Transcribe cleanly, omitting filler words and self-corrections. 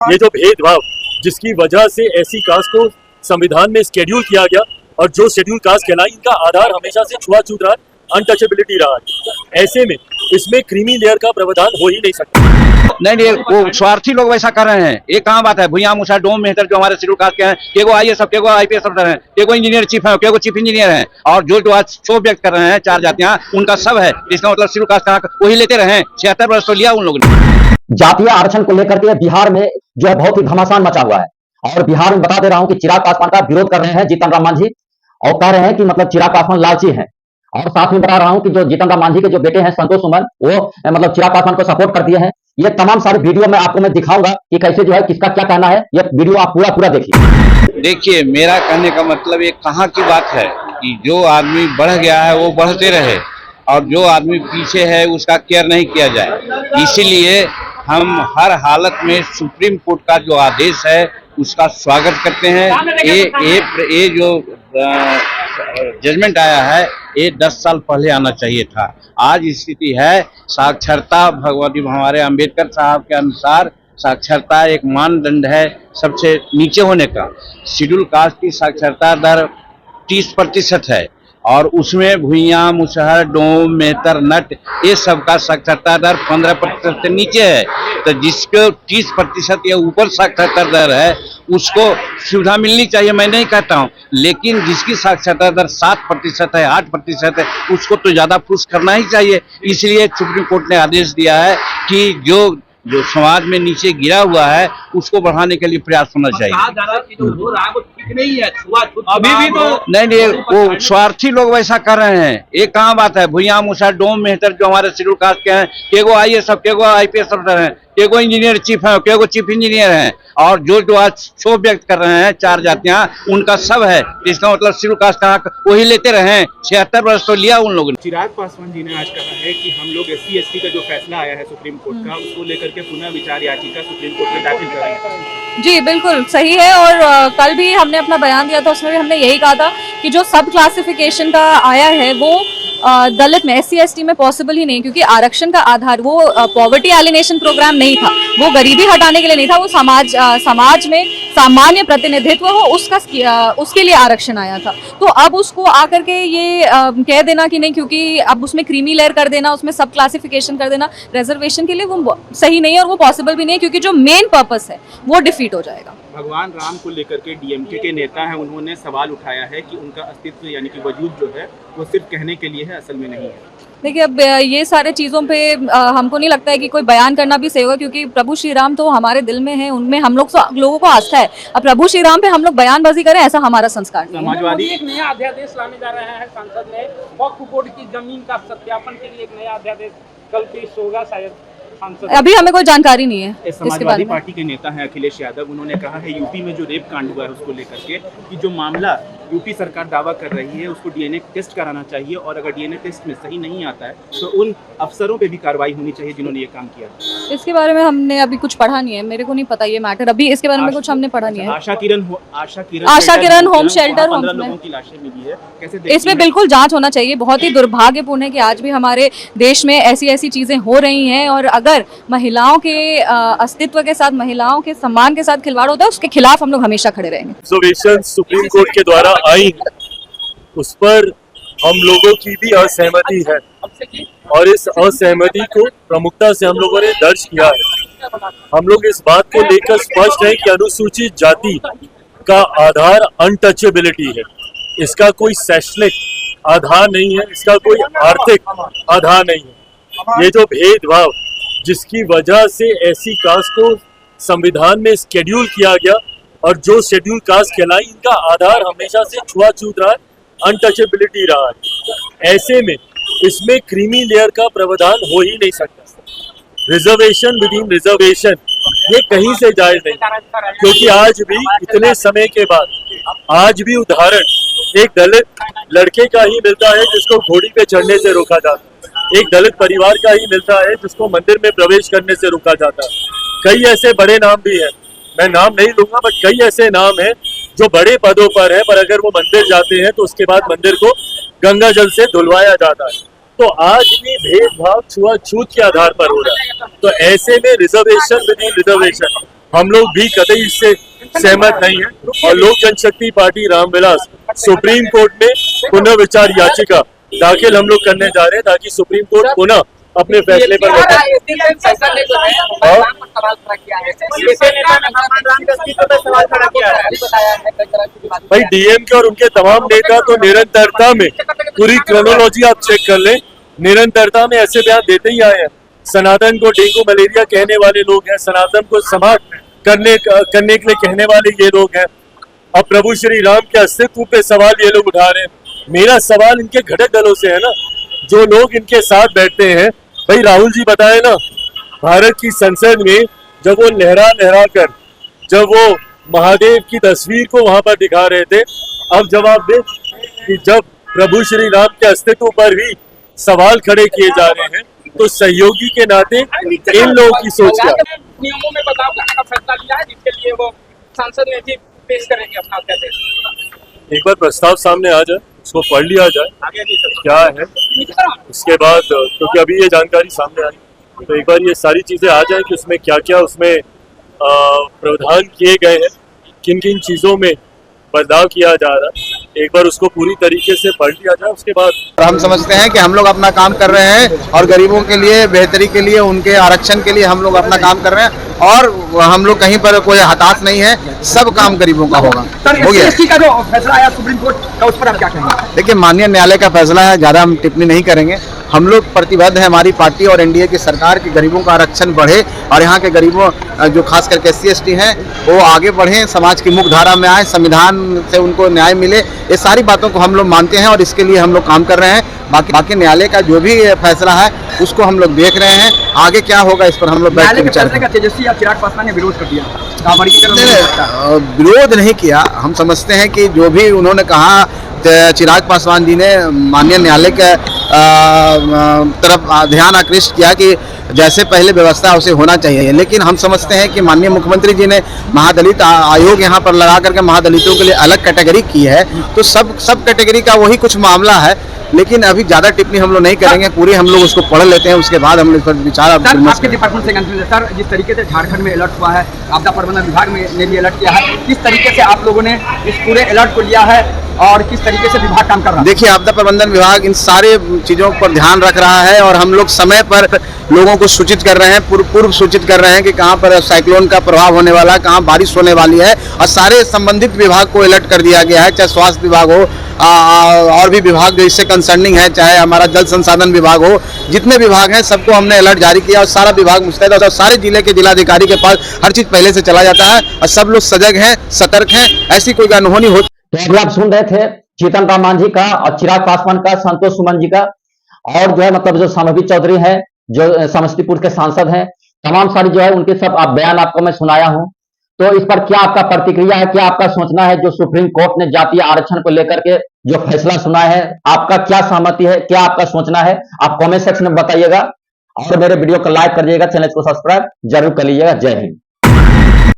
ये जो भेदभाव जिसकी वजह से एससी कास्ट को संविधान में शेड्यूल किया गया और जो शेड्यूल कास्ट कहलाई इनका आधार हमेशा से छुआछूत रहा, अनटचेबिलिटी रहा है। ऐसे में इसमें क्रीमी लेयर का प्रावधान हो ही नहीं सकता। नहीं, वो स्वार्थी लोग वैसा कर रहे हैं। ये कहाँ बात है? भुइयां मुसा डोम मेहतर जो हमारे शेड्यूल कास्ट के हैं, के को आईएएस, के को आईपीएस अफसर हैं, के को इंजीनियर चीफ है, के को चीफ इंजीनियर हैं, और जो आज क्षोभ व्यक्त कर रहे हैं चार जातियां, उनका सब है। इसका मतलब शेड्यूल कास्ट का वही लेते रहे। 76 वर्ष तो लिया उन लोगों ने। जातीय आरक्षण को लेकर के बिहार में जो है बहुत ही घमासान मचा हुआ है। और बिहार में बता दे रहा हूं कि चिराग पासवान का विरोध कर रहे हैं जीतन राम मांझी, और कह रहे हैं कि मतलब चिराग पासवान लालची हैं। और साथ में बता रहा हूं कि जो जीतन राम मांझी के जो बेटे हैं संतोष सुमन, वो मतलब चिराग पासवान को सपोर्ट कर दिए हैं। ये तमाम सारे वीडियो में आपको मैं दिखाऊंगा कि कैसे जो है किसका क्या कहना है। ये वीडियो आप पूरा देखिए। देखिए, मेरा कहने का मतलब ये कहाँ की बात है कि जो आदमी बढ़ गया है वो बढ़ते रहे, और जो आदमी पीछे है उसका केयर नहीं किया जाए। इसीलिए हम हर हालत में सुप्रीम कोर्ट का जो आदेश है उसका स्वागत करते हैं। ये जो जजमेंट आया है ये 10 साल पहले आना चाहिए था। आज स्थिति है साक्षरता, भगवती हमारे अंबेडकर साहब के अनुसार साक्षरता एक मानदंड है सबसे नीचे होने का। शेड्यूल कास्ट की साक्षरता दर 30% है, और उसमें भुइयां, मुसहर, डोम, मेहतर, नट, ये सब का साक्षरता दर 15% से नीचे है। तो जिसको 30% या ऊपर साक्षरता दर है उसको सुविधा मिलनी चाहिए, मैं नहीं कहता हूँ, लेकिन जिसकी साक्षरता दर 7% है, 8% है, उसको तो ज्यादा पुश करना ही चाहिए। इसलिए सुप्रीम कोर्ट ने आदेश दिया है कि जो समाज में नीचे गिरा हुआ है उसको बढ़ाने के लिए प्रयास होना चाहिए। अभी भी तो नहीं, वो स्वार्थी लोग वैसा कर रहे हैं। ये कहाँ बात है? भुइयां मुसा डोम मेहतर जो हमारे शेड्यूल कास्ट के हैं, के को आईएएस, के को आईपीएस अफसर हैं, के को इंजीनियर चीफ है, के को चीफ इंजीनियर हैं, और जो आज क्षोभ व्यक्त कर रहे हैं चार जातियां, उनका सब है। इसका मतलब शेड्यूल कास्ट का वही लेते रहे। 76 वर्ष तो लिया उन लोगों ने। चिराग पासवान जी ने आज कहा है कि हम लोग SC ST का जो फैसला आया है सुप्रीम कोर्ट का, उसको लेकर के पुनः विचार याचिका सुप्रीम कोर्ट में दाखिल करेंगे। जी बिल्कुल सही है। और कल भी हमने अपना बयान दिया था, उसमें भी हमने यही कहा था कि जो सब क्लासिफिकेशन का आया है वो दलित में, SC ST में पॉसिबल ही नहीं, क्योंकि आरक्षण का आधार वो पॉवर्टी एलिनेशन प्रोग्राम नहीं था, वो गरीबी हटाने के लिए नहीं था, वो समाज में सामान्य प्रतिनिधित्व हो उसके लिए आरक्षण आया था। तो अब उसको आकर के ये कह देना कि नहीं, क्योंकि अब उसमें क्रीमी लेयर कर देना, उसमें सब क्लासिफिकेशन कर देना रिजर्वेशन के लिए, वो सही नहीं है और वो पॉसिबल भी नहीं है, क्योंकि जो मेन पर्पस है वो डिफीट हो जाएगा। भगवान राम को लेकर के DMK के नेता हैं, उन्होंने सवाल उठाया है कि उनका अस्तित्व यानी कि वजूद जो है वो सिर्फ कहने के लिए है, असल में नहीं है। देखिए, अब ये सारे चीज़ों पे हमको नहीं लगता है कि कोई बयान करना भी सही होगा, क्योंकि प्रभु श्री राम तो हमारे दिल में है, उनमें हम लोगों को आस्था है। अब प्रभु श्री राम पे हम लोग बयानबाजी करें, ऐसा हमारा संस्कार नहीं है। समाजवादी एक नया अध्यादेश लाने जा रहे हैं संसद में, वक्फ बोर्ड की जमीन का सत्यापन के लिए एक नया अध्यादेश कल पेश होगा शायद। अभी हमें कोई जानकारी नहीं है इसके बारे समाजवादी में। पार्टी के नेता हैं अखिलेश यादव, उन्होंने कहा है यूपी में जो रेप कांड हुआ है उसको लेकर के कि जो मामला यूपी सरकार दावा कर रही है उसको DNA टेस्ट कराना चाहिए, और अगर DNA टेस्ट में सही नहीं आता है तो उन अफसरों पे भी कार्रवाई होनी चाहिए जिन्होंने ये काम किया। इसके बारे में हमने अभी कुछ पढ़ा नहीं है, मेरे को नहीं पता ये मैटर, अभी इसके बारे में कुछ हमने पढ़ा नहीं है। आशा किरण होम शेल्टर 15 लोगों की लाशें मिली है, कैसे इसमें बिल्कुल जांच होना चाहिए। बहुत ही दुर्भाग्यपूर्ण है कि आज भी हमारे देश में ऐसी चीजें हो रही हैं, और अगर महिलाओं के अस्तित्व के साथ, महिलाओं के सम्मान के साथ खिलवाड़ होता है, उसके खिलाफ हम लोग हमेशा खड़े रहेंगे। ऑब्जर्वेशन सुप्रीम कोर्ट के द्वारा आई उस पर हम लोगों की भी असहमति है, और इस असहमति को प्रमुखता से हम लोगों ने दर्ज किया है। हम लोग इस बात को लेकर स्पष्ट है कि अनुसूचित जाति का आधार अनटचेबिलिटी है, इसका कोई शैक्षणिक आधार नहीं है, इसका कोई आर्थिक आधार नहीं है। ये जो भेदभाव जिसकी वजह से एससी कास्ट को संविधान में शेड्यूल किया गया और जो शेड्यूल कास्ट कहलाई इनका आधार हमेशा से छुआछूत रहा है, अनटचेबिलिटी रहा है। ऐसे में इसमें क्रीमी लेयर का प्रावधान हो ही नहीं सकता। रिजर्वेशन विद इन रिजर्वेशन ये कहीं से जायज नहीं, क्योंकि आज भी इतने समय के बाद आज भी उदाहरण एक दलित लड़के का ही मिलता है जिसको घोड़ी पे चढ़ने से रोका जाता है, एक दलित परिवार का ही मिलता है जिसको मंदिर में प्रवेश करने से रोका जाता है। कई ऐसे बड़े नाम भी हैं, मैं नाम नहीं लूंगा, बट कई ऐसे नाम हैं जो बड़े पदों पर हैं, पर अगर वो मंदिर जाते हैं तो उसके बाद मंदिर को गंगा जल से धुलवाया जाता है। तो आज भी भेदभाव छुआछूत के आधार पर हो रहा है। तो ऐसे में रिजर्वेशन विद इन रिजर्वेशन हम लोग भी कतई इससे सहमत नहीं है और लोक जनशक्ति पार्टी रामविलास सुप्रीम कोर्ट में पुनः विचार याचिका दाखिल हम लोग करने जा रहे हैं ताकि सुप्रीम कोर्ट पुनः अपने फैसले पर भाई डीएम के और उनके तमाम नेता तो निरंतरता में पूरी क्रोनोलॉजी आप चेक कर लें, निरंतरता में ऐसे बयान देते ही आए हैं। सनातन को डेंगू मलेरिया कहने वाले लोग हैं, सनातन को समाप्त करने के लिए कहने वाले ये लोग हैं। अब प्रभु श्री राम के अस्तित्व पे सवाल ये लोग उठा रहे हैं। मेरा सवाल इनके घटक दलों से है ना, जो लोग इनके साथ बैठते हैं। भाई राहुल जी बताए ना, भारत की संसद में जब वो लहरा कर जब वो महादेव की तस्वीर को वहां पर दिखा रहे थे, अब जवाब दे कि जब प्रभु श्री राम के अस्तित्व पर भी सवाल खड़े किए जा रहे हैं तो सहयोगी के नाते इन लोगों की सोच क्या है? नियमों में बदलाव करने का फैसला लिया है जिसके लिए वो सांसद में भी पेश करेंगे अपना कहते। एक बार प्रस्ताव सामने आ जाए, उसको पढ़ लिया जाए क्या है, उसके बाद क्योंकि अभी ये जानकारी सामने आई तो एक बार ये सारी चीजें आ जाए कि उसमें क्या क्या उसमें प्रावधान किए गए हैं, किन किन चीजों में बदलाव किया जा रहा है, एक बार उसको पूरी तरीके से पढ़ लिया जाए। उसके बाद हम समझते हैं कि हम लोग अपना काम कर रहे हैं और गरीबों के लिए बेहतरी के लिए उनके आरक्षण के लिए हम लोग अपना काम कर रहे हैं और हम लोग कहीं पर कोई हताश नहीं है, सब काम गरीबों का होगा। हो गया का जो फैसला आया सुप्रीम कोर्ट का, उस पर आप क्या कहेंगे? देखिए, माननीय न्यायालय का फैसला है, ज़्यादा हम टिप्पणी नहीं करेंगे। हम लोग प्रतिबद्ध हैं, हमारी पार्टी और एनडीए की सरकार की गरीबों का आरक्षण बढ़े और यहाँ के गरीबों जो खास करके SC/ST हैं वो आगे बढ़ें, समाज की मुख्य धारा में आए, संविधान से उनको न्याय मिले। ये सारी बातों को हम लोग मानते हैं और इसके लिए हम लोग काम कर रहे हैं। बाकी न्यायालय का जो भी फैसला है उसको हम लोग देख रहे हैं, आगे क्या होगा इस पर हम लोग बैठ के विचार करेंगे। तेजस्वी या चिराग पासवान ने विरोध कर दिया, विरोध नहीं किया। हम समझते हैं कि जो भी उन्होंने कहा, चिराग पासवान जी ने माननीय न्यायालय के तरफ ध्यान आकृष्ट किया कि जैसे पहले व्यवस्था उसे होना चाहिए, लेकिन हम समझते हैं कि माननीय मुख्यमंत्री जी ने महादलित आयोग यहाँ पर लगा करके महादलितों के लिए अलग कैटेगरी की है, तो सब कैटेगरी का वही कुछ मामला है। लेकिन अभी ज्यादा टिप्पणी हम लोग नहीं करेंगे, पूरी हम लोग उसको पढ़ लेते हैं, उसके बाद हम इस पर विचार। आपके डिपार्टमेंट से सर, जिस तरीके से झारखंड में अलर्ट हुआ है, आपदा प्रबंधन विभाग ने भी अलर्ट किया है, किस तरीके से आप लोगों ने इस पूरे अलर्ट को लिया है और किस तरीके से विभाग काम कर रहा है? देखिए, आपदा प्रबंधन विभाग इन सारे चीजों पर ध्यान रख रहा है और हम लोग समय पर लोगों को सूचित कर रहे हैं, पूर्व सूचित कर रहे हैं कि कहाँ पर साइक्लोन का प्रभाव होने वाला है, कहाँ बारिश होने वाली है, और सारे संबंधित विभाग को अलर्ट कर दिया गया है, चाहे स्वास्थ्य विभाग हो और भी विभाग जो इससे कंसर्निंग है, चाहे हमारा जल संसाधन विभाग हो, जितने विभाग हैं सबको हमने अलर्ट जारी किया और सारा विभाग मुस्तैद है और सारे जिले के जिलाधिकारी के पास हर चीज पहले से चला जाता है और सब लोग सजग हैं, सतर्क हैं, ऐसी कोई अनहोनी हो। तो अभी आप सुन रहे थे जीतन राम मांझी का और चिराग पासवान का, संतोष सुमन जी का, और जो है मतलब जो संभवी चौधरी है जो समस्तीपुर के सांसद हैं, तमाम सारी जो है उनके सब बयान आपको मैं सुनाया हूं। तो इस पर क्या आपका प्रतिक्रिया है, क्या आपका सोचना है? जो सुप्रीम कोर्ट ने जातीय आरक्षण को लेकर के जो फैसला सुना है, आपका क्या सहमति है, क्या आपका सोचना है? आप कमेंट सेक्शन में बताइएगा और मेरे वीडियो को लाइक करिएगा, चैनल को सब्सक्राइब जरूर कर लीजिएगा। जय हिंद।